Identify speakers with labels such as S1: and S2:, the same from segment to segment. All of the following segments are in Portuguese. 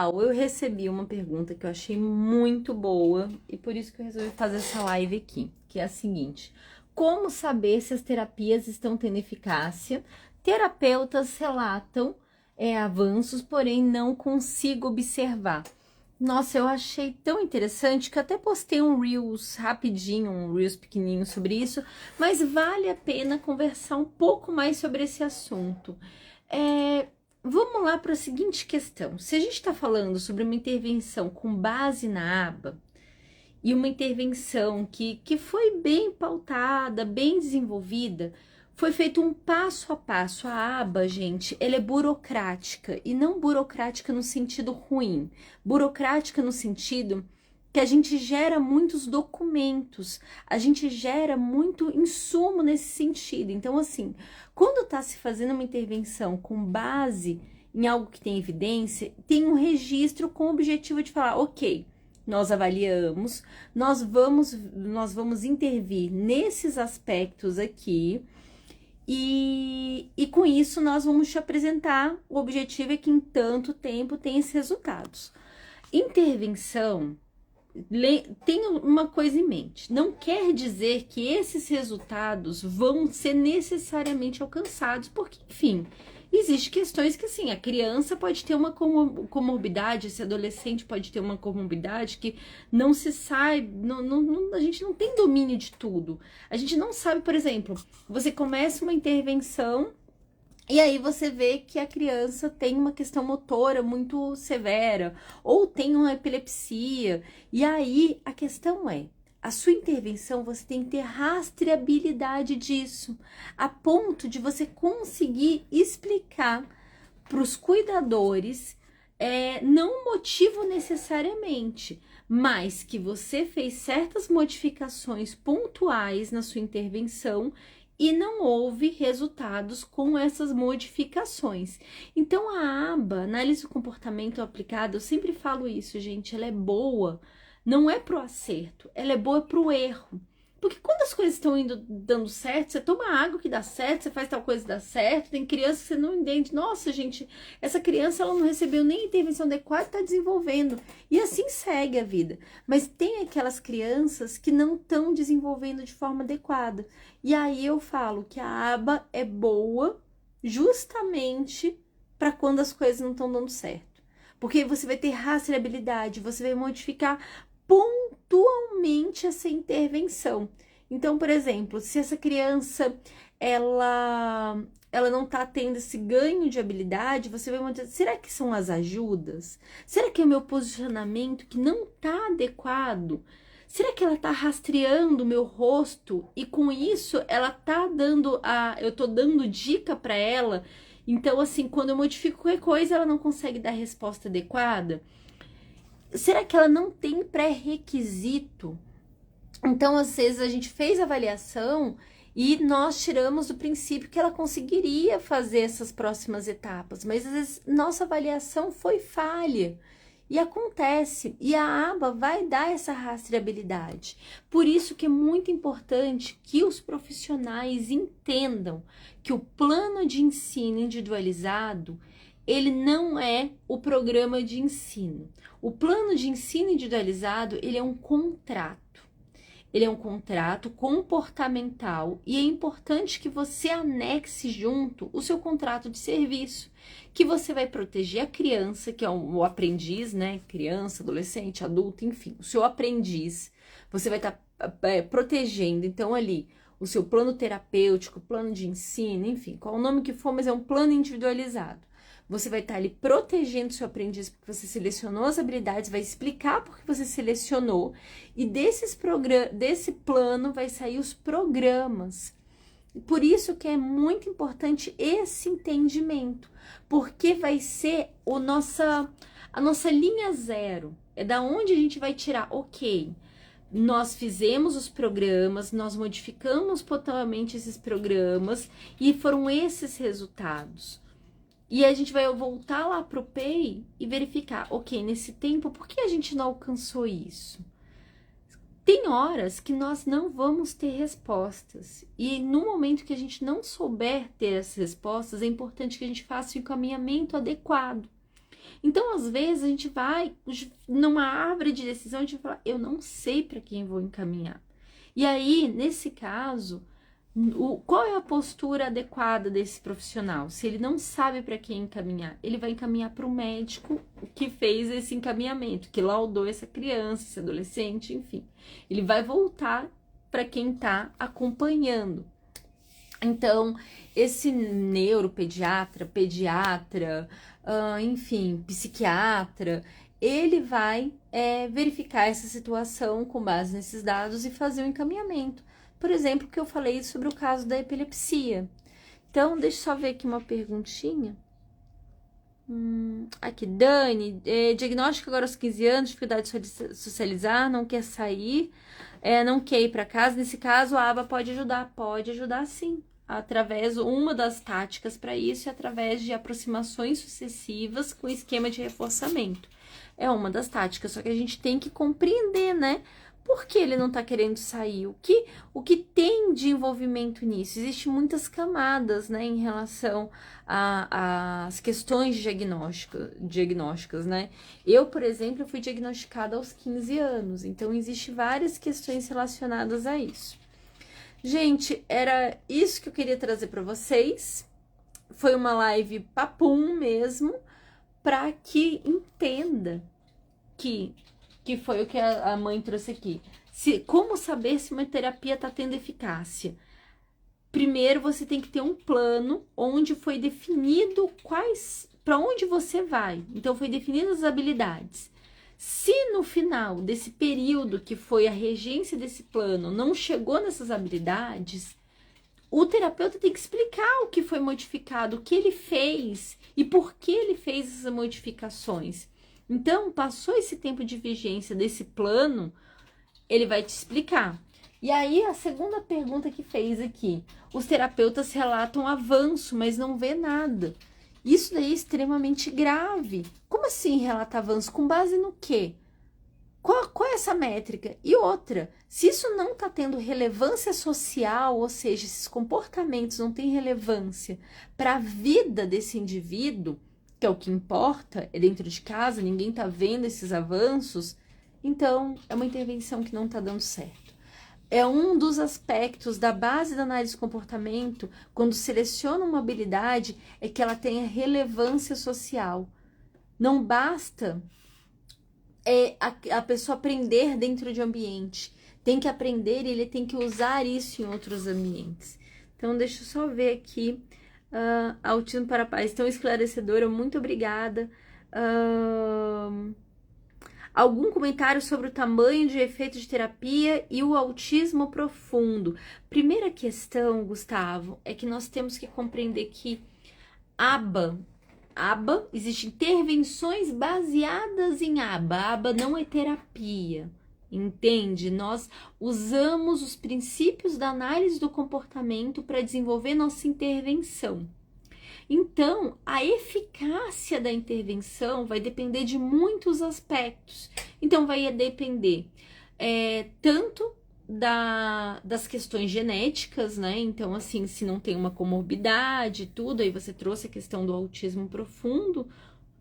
S1: Eu recebi uma pergunta que eu achei muito boa e por isso que eu resolvi fazer essa live aqui, que é a seguinte: como saber se as terapias estão tendo eficácia? Terapeutas relatam avanços, porém não consigo observar. Nossa, eu achei tão interessante que até postei um Reels rapidinho, um Reels pequenininho sobre isso, mas vale a pena conversar um pouco mais sobre esse assunto. Vamos lá para a seguinte questão. Se a gente está falando sobre uma intervenção com base na aba e uma intervenção que foi bem pautada, bem desenvolvida, foi feito um passo a passo. A aba, gente, ela é burocrática e não burocrática no sentido ruim. Burocrática no sentido que a gente gera muitos documentos, a gente gera muito insumo nesse sentido. Então, assim, quando está se fazendo uma intervenção com base em algo que tem evidência, tem um registro com o objetivo de falar, ok, nós avaliamos, nós vamos intervir nesses aspectos aqui, e com isso nós vamos te apresentar, o objetivo é que em tanto tempo tem esses resultados. Intervenção, tenha uma coisa em mente, não quer dizer que esses resultados vão ser necessariamente alcançados, porque, enfim, existem questões que, assim, a criança pode ter uma comorbidade, esse adolescente pode ter uma comorbidade que não se sabe, a gente não tem domínio de tudo. A gente não sabe, por exemplo, você começa uma intervenção e aí você vê que a criança tem uma questão motora muito severa ou tem uma epilepsia. E aí a questão é, a sua intervenção você tem que ter rastreabilidade disso, a ponto de você conseguir explicar para os cuidadores, não o motivo necessariamente, mas que você fez certas modificações pontuais na sua intervenção e não houve resultados com essas modificações. Então, a aba, análise do comportamento aplicado, eu sempre falo isso, gente, ela é boa, não é pro acerto, ela é boa pro erro. Porque quando as coisas estão dando certo, você toma água que dá certo, você faz tal coisa que dá certo, tem criança que você não entende. Nossa, gente, essa criança ela não recebeu nem intervenção adequada, está desenvolvendo. E assim segue a vida. Mas tem aquelas crianças que não estão desenvolvendo de forma adequada. E aí eu falo que a aba é boa justamente para quando as coisas não estão dando certo. Porque você vai ter rastreabilidade, você vai modificar pontualmente essa intervenção. Então, por exemplo, se essa criança ela não está tendo esse ganho de habilidade, você vai mostrar, será que são as ajudas? Será que é o meu posicionamento que não está adequado? Será que ela está rastreando o meu rosto e com isso ela tá dando eu tô dando dica para ela? Então, assim, quando eu modifico qualquer coisa, ela não consegue dar a resposta adequada? Será que ela não tem pré-requisito? Então, às vezes, a gente fez a avaliação e nós tiramos do princípio que ela conseguiria fazer essas próximas etapas, mas às vezes nossa avaliação foi falha. E acontece, e a aba vai dar essa rastreabilidade. Por isso que é muito importante que os profissionais entendam que o plano de ensino individualizado, ele não é o programa de ensino. O plano de ensino individualizado, ele é um contrato. Ele é um contrato comportamental e é importante que você anexe junto o seu contrato de serviço, que você vai proteger a criança, que é o aprendiz, né? Criança, adolescente, adulto, enfim, o seu aprendiz. Você vai estar protegendo, então, ali, o seu plano terapêutico, plano de ensino, enfim, qual o nome que for, mas é um plano individualizado. Você vai estar ali protegendo seu aprendiz porque você selecionou as habilidades, vai explicar por que você selecionou e desse plano vai sair os programas. Por isso que é muito importante esse entendimento, porque vai ser a nossa linha zero, é da onde a gente vai tirar, ok, nós fizemos os programas, nós modificamos totalmente esses programas e foram esses resultados. E a gente vai voltar lá pro PEI e verificar, ok, nesse tempo, por que a gente não alcançou isso? Tem horas que nós não vamos ter respostas. E no momento que a gente não souber ter essas respostas, é importante que a gente faça o encaminhamento adequado. Então, às vezes, a gente vai numa árvore de decisão, a gente fala, eu não sei para quem vou encaminhar. E aí, nesse caso, qual é a postura adequada desse profissional? Se ele não sabe para quem encaminhar, ele vai encaminhar para o médico que fez esse encaminhamento, que laudou essa criança, esse adolescente, enfim. Ele vai voltar para quem está acompanhando. Então, esse neuropediatra, pediatra, enfim, psiquiatra, ele vai verificar essa situação com base nesses dados e fazer um encaminhamento. Por exemplo, que eu falei sobre o caso da epilepsia. Então, deixa eu só ver aqui uma perguntinha. Aqui, Dani, diagnóstico agora aos 15 anos, dificuldade de socializar, não quer sair, não quer ir para casa. Nesse caso, a aba pode ajudar? Pode ajudar sim. Uma das táticas para isso é através de aproximações sucessivas com esquema de reforçamento. É uma das táticas, só que a gente tem que compreender, né? Por que ele não está querendo sair? O que tem de envolvimento nisso? Existem muitas camadas, né, em relação às questões diagnósticas, né? Eu, por exemplo, fui diagnosticada aos 15 anos, então existem várias questões relacionadas a isso. Gente, era isso que eu queria trazer para vocês. Foi uma live papum mesmo, para que entenda que foi o que a mãe trouxe aqui. Como saber se uma terapia está tendo eficácia? Primeiro, você tem que ter um plano onde foi definido para onde você vai. Então, foi definidas as habilidades. Se no final desse período que foi a regência desse plano não chegou nessas habilidades, o terapeuta tem que explicar o que foi modificado, o que ele fez e por que ele fez essas modificações. Então, passou esse tempo de vigência desse plano, ele vai te explicar. E aí, a segunda pergunta que fez aqui, os terapeutas relatam avanço, mas não vê nada. Isso daí é extremamente grave. Como assim relata avanço? Com base no quê? Qual é essa métrica? E outra, se isso não está tendo relevância social, ou seja, esses comportamentos não têm relevância para a vida desse indivíduo, que é o que importa, é dentro de casa, ninguém está vendo esses avanços, então é uma intervenção que não está dando certo. É um dos aspectos da base da análise de comportamento, quando seleciona uma habilidade, é que ela tenha relevância social. Não basta a pessoa aprender dentro de um ambiente. Tem que aprender e ele tem que usar isso em outros ambientes. Então, deixa eu só ver aqui. Autismo para Pais, tão esclarecedora, muito obrigada. Algum comentário sobre o tamanho de efeito de terapia e o autismo profundo? Primeira questão, Gustavo, é que nós temos que compreender que aba, existem intervenções baseadas em aba não é terapia, entende? Nós usamos os princípios da análise do comportamento para desenvolver nossa intervenção. Então, a eficácia da intervenção vai depender de muitos aspectos. Então, vai depender tanto das questões genéticas, né? Então, assim, se não tem uma comorbidade e tudo, aí você trouxe a questão do autismo profundo.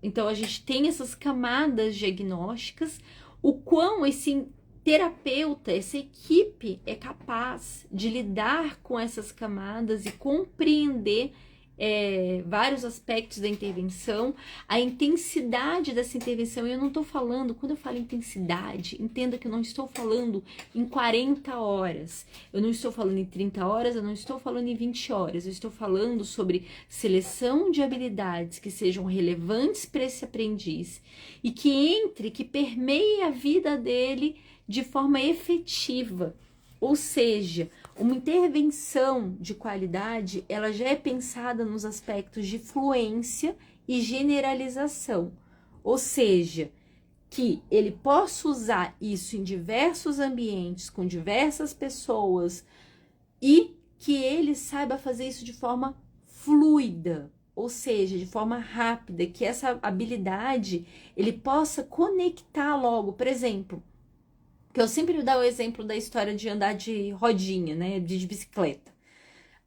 S1: Então, a gente tem essas camadas diagnósticas, o quão esse terapeuta, essa equipe é capaz de lidar com essas camadas e compreender vários aspectos da intervenção, a intensidade dessa intervenção. E eu não estou falando, quando eu falo intensidade, entenda que eu não estou falando em 40 horas, eu não estou falando em 30 horas, eu não estou falando em 20 horas, eu estou falando sobre seleção de habilidades que sejam relevantes para esse aprendiz e que permeie a vida dele de forma efetiva. Ou seja, uma intervenção de qualidade, ela já é pensada nos aspectos de fluência e generalização. Ou seja, que ele possa usar isso em diversos ambientes, com diversas pessoas, e que ele saiba fazer isso de forma fluida, ou seja, de forma rápida, que essa habilidade ele possa conectar logo. Por exemplo, que eu sempre dou o exemplo da história de andar de rodinha, né, de bicicleta.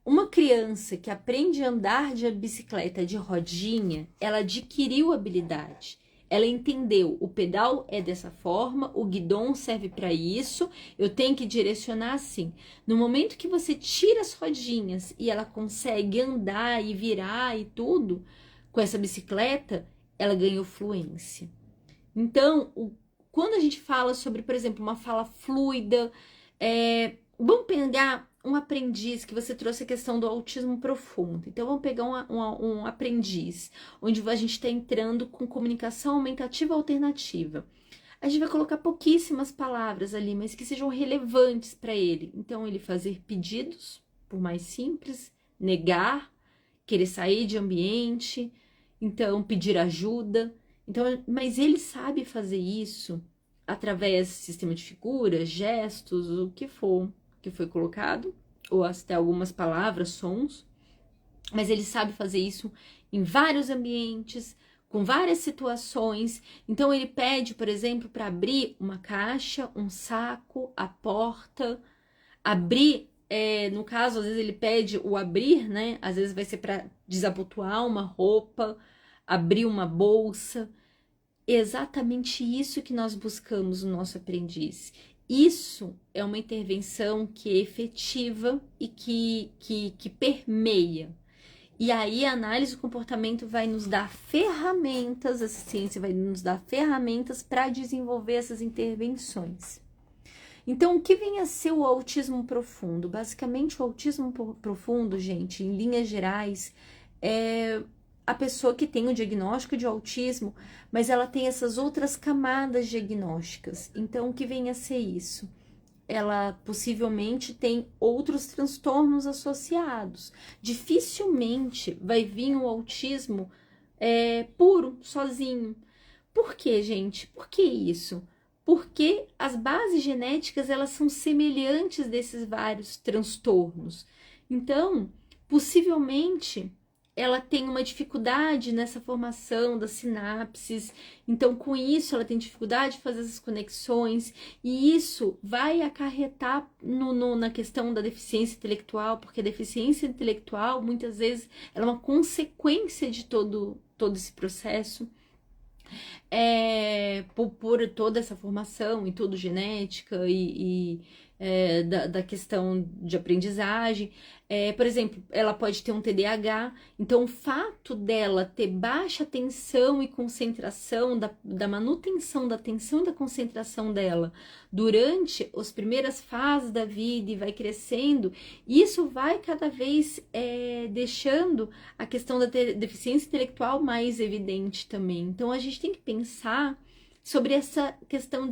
S1: Uma criança que aprende a andar de bicicleta de rodinha, ela adquiriu habilidade. Ela entendeu, o pedal é dessa forma, o guidão serve para isso, eu tenho que direcionar assim. No momento que você tira as rodinhas e ela consegue andar e virar e tudo com essa bicicleta, ela ganhou fluência. Então, quando a gente fala sobre, por exemplo, uma fala fluida, vamos pegar um aprendiz, que você trouxe a questão do autismo profundo. Então, vamos pegar um aprendiz, onde a gente está entrando com comunicação aumentativa alternativa. A gente vai colocar pouquíssimas palavras ali, mas que sejam relevantes para ele. Então, ele fazer pedidos, por mais simples, negar, querer sair de ambiente, então pedir ajuda. Então, mas ele sabe fazer isso através do sistema de figuras, gestos, o que for que foi colocado, ou até algumas palavras, sons, mas ele sabe fazer isso em vários ambientes, com várias situações. Então ele pede, por exemplo, para abrir uma caixa, um saco, a porta, abrir, no caso, às vezes ele pede o abrir, né? Às vezes vai ser para desabotoar uma roupa, abrir uma bolsa. Exatamente isso que nós buscamos no nosso aprendiz. Isso é uma intervenção que é efetiva e que permeia. E aí a análise do comportamento vai nos dar ferramentas, a ciência vai nos dar ferramentas para desenvolver essas intervenções. Então, o que vem a ser o autismo profundo? Basicamente, o autismo profundo, gente, em linhas gerais, é a pessoa que tem o diagnóstico de autismo, mas ela tem essas outras camadas diagnósticas. Então, o que vem a ser isso? Ela possivelmente tem outros transtornos associados. Dificilmente vai vir o autismo puro, sozinho. Por quê, gente? Por que isso? Porque as bases genéticas, elas são semelhantes desses vários transtornos. Então, possivelmente, ela tem uma dificuldade nessa formação das sinapses, então com isso ela tem dificuldade de fazer essas conexões, e isso vai acarretar na questão da deficiência intelectual, porque a deficiência intelectual muitas vezes ela é uma consequência de todo esse processo. Por toda essa formação e tudo genética da questão de aprendizagem. Por exemplo, ela pode ter um TDAH, então o fato dela ter baixa atenção e concentração, da manutenção da atenção e da concentração dela durante as primeiras fases da vida e vai crescendo, isso vai cada vez deixando a questão da deficiência intelectual mais evidente também. Então a gente tem que pensar sobre essa questão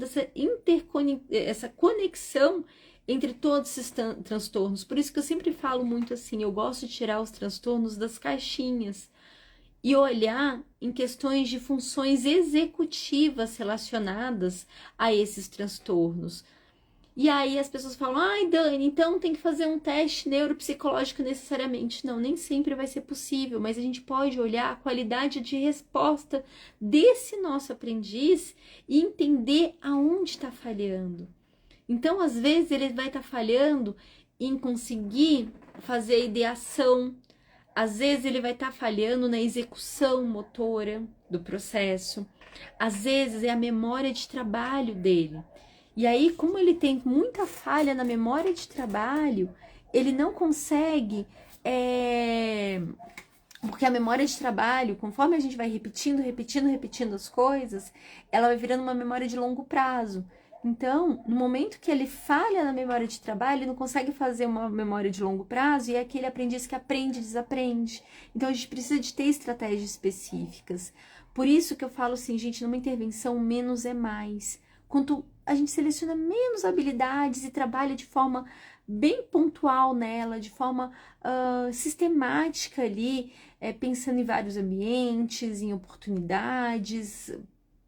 S1: essa conexão entre todos esses transtornos. Por isso que eu sempre falo muito assim, eu gosto de tirar os transtornos das caixinhas e olhar em questões de funções executivas relacionadas a esses transtornos. E aí as pessoas falam, ai Dani, então tem que fazer um teste neuropsicológico necessariamente. Não, nem sempre vai ser possível, mas a gente pode olhar a qualidade de resposta desse nosso aprendiz e entender aonde está falhando. Então, às vezes, ele vai estar falhando em conseguir fazer a ideação, às vezes ele vai estar falhando na execução motora do processo, às vezes é a memória de trabalho dele. E aí, como ele tem muita falha na memória de trabalho, ele não consegue, porque a memória de trabalho, conforme a gente vai repetindo as coisas, ela vai virando uma memória de longo prazo. Então, no momento que ele falha na memória de trabalho, ele não consegue fazer uma memória de longo prazo e é aquele aprendiz que aprende e desaprende. Então, a gente precisa de ter estratégias específicas. Por isso que eu falo assim, gente, numa intervenção, menos é mais. Quanto a gente seleciona menos habilidades e trabalha de forma bem pontual nela, de forma sistemática ali, pensando em vários ambientes, em oportunidades,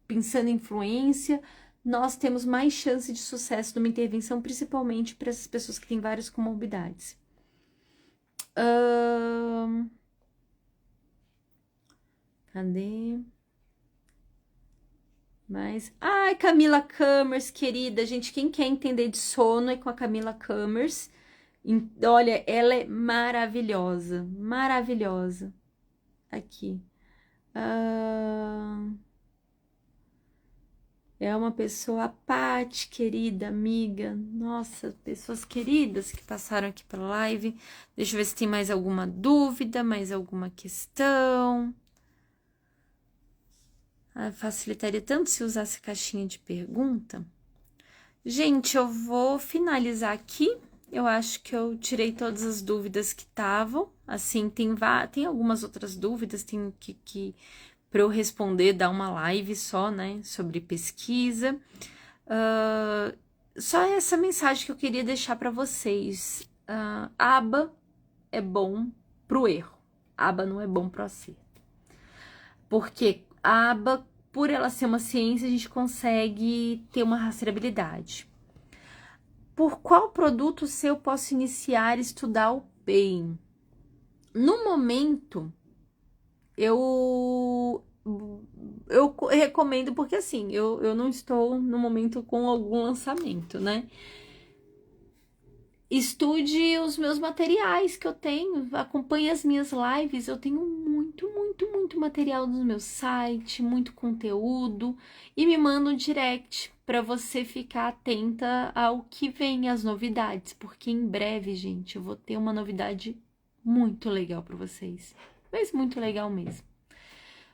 S1: pensando em influência, nós temos mais chance de sucesso numa intervenção, principalmente para essas pessoas que têm várias comorbidades. Cadê? Mas, ai, Camila Kamers, querida, gente, quem quer entender de sono é com a Camila Kamers. Olha, ela é maravilhosa, maravilhosa. Aqui. É uma pessoa, a Paty, querida, amiga. Nossa, pessoas queridas que passaram aqui pela live. Deixa eu ver se tem mais alguma dúvida, mais alguma questão. Facilitaria tanto se usasse caixinha de pergunta. Gente, eu vou finalizar aqui. Eu acho que eu tirei todas as dúvidas que estavam. Assim, tem algumas outras dúvidas, tem que para eu responder, dar uma live só, né, sobre pesquisa. Só essa mensagem que eu queria deixar para vocês. Aba é bom pro erro. Aba não é bom pro acerto. Porque a aba, por ela ser uma ciência, a gente consegue ter uma rastreabilidade. Por qual produto seu posso iniciar a estudar o pain? No momento, eu recomendo, porque assim, eu não estou no momento com algum lançamento, né? Estude os meus materiais que eu tenho, acompanhe as minhas lives, eu tenho muito material no meu site, muito conteúdo, e me manda um direct para você ficar atenta ao que vem, as novidades, porque em breve, gente, eu vou ter uma novidade muito legal para vocês, mas muito legal mesmo.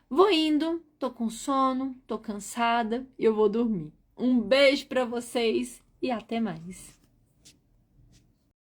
S1: Vou indo, tô com sono, tô cansada, eu vou dormir. Um beijo para vocês e até mais.